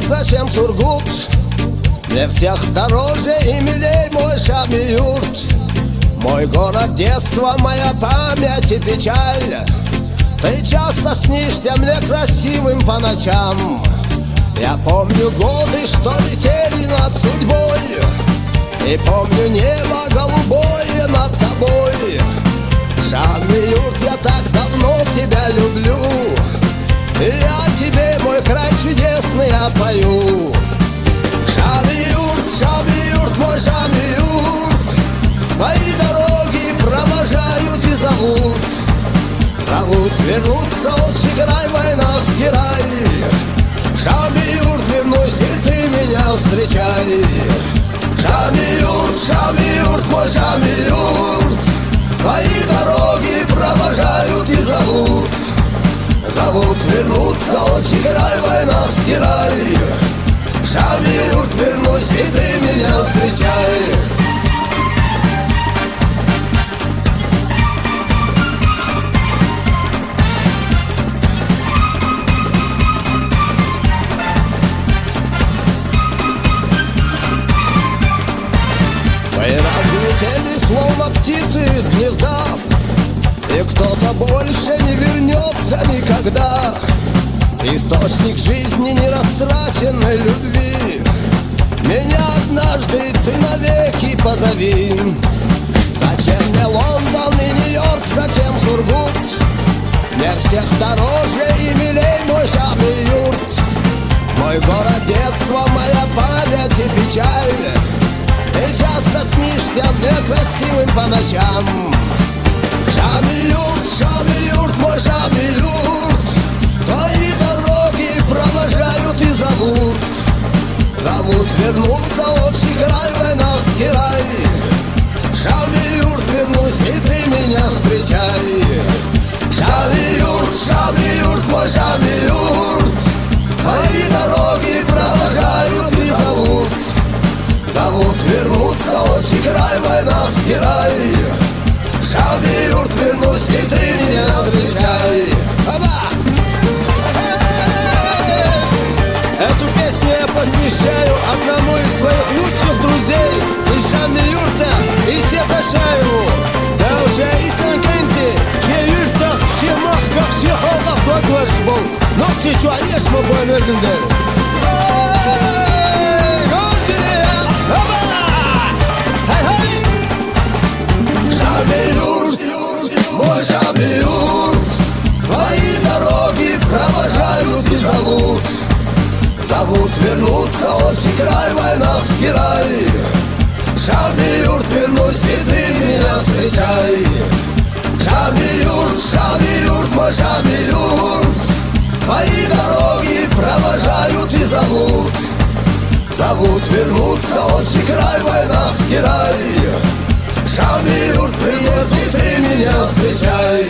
зачем Сургут? Мне всех дороже и милей мой Шами-Юрт. Мой город детства, моя память и печаль. Ты часто снишься мне красивым по ночам. Я помню годы, что летели над судьбой, и помню небо голубое над тобой. Шами-Юрт, я так давно тебя люблю, и я тебе, мой край чудесный, я пою. Шами-Юрт, Шами-Юрт, мой Шами-Юрт, твои дороги провожают и зовут. Зовут вернуться, отчий край, войнавский рай. Шами-Юрт, вернусь, и ты меня встречай. Шами-Юрт, Шами-Юрт, мой Шами-Юрт, твои дороги провожают и зовут. Зовут вернуться, отчий край, войнавский рай. Шами-Юрт, вернусь, и ты меня встречай. Мы разлетели, словно птицы из гнезда, и кто-то больше не вернется никогда. Источник жизни нерастраченной любви, меня однажды ты навеки позови. Зачем мне Лондон и Нью-Йорк, зачем Сургут? Мне всех дороже и милей мой Шами-Юрт. Мой город детства, моя память и печаль. Ты часто снишься мне красивым по ночам. Шами-Юрт, Шами-Юрт, мой Шами-Юрт, твои дороги провожают и зовут. Зовут вернуться, отчий край, войнавский рай. Шами-Юрт, вернусь, и ты меня встречай. Шами-Юрт, Шами-Юрт, мой Шами-Юрт, твои дороги провожают и зовут. Зовут вернуться, отчий край, войнавский рай. Шами-Юрт, вернусь, и ты меня встречай. Эту песню я посвящаю одному из своих лучших друзей из Шами-Юрта, и Сеташаеву. Да уже исенкенти, че юртах, че махках, че халках токлаш бол. Нох че чуаеш мо бойнердиндер. Шами-Юрт, мой Шами-Юрт, твои дороги провожают и зовут. Зовут вернуться, отчий край, войнавский рай. Шами-Юрт, вернусь, и ты меня встречай. Шами-Юрт, Шами-Юрт, мой Шами-Юрт, твои дороги провожают и зовут. Зовут вернуться, отчий край, войнавский рай. Шами-Юрт, приезд, и ты меня встречай.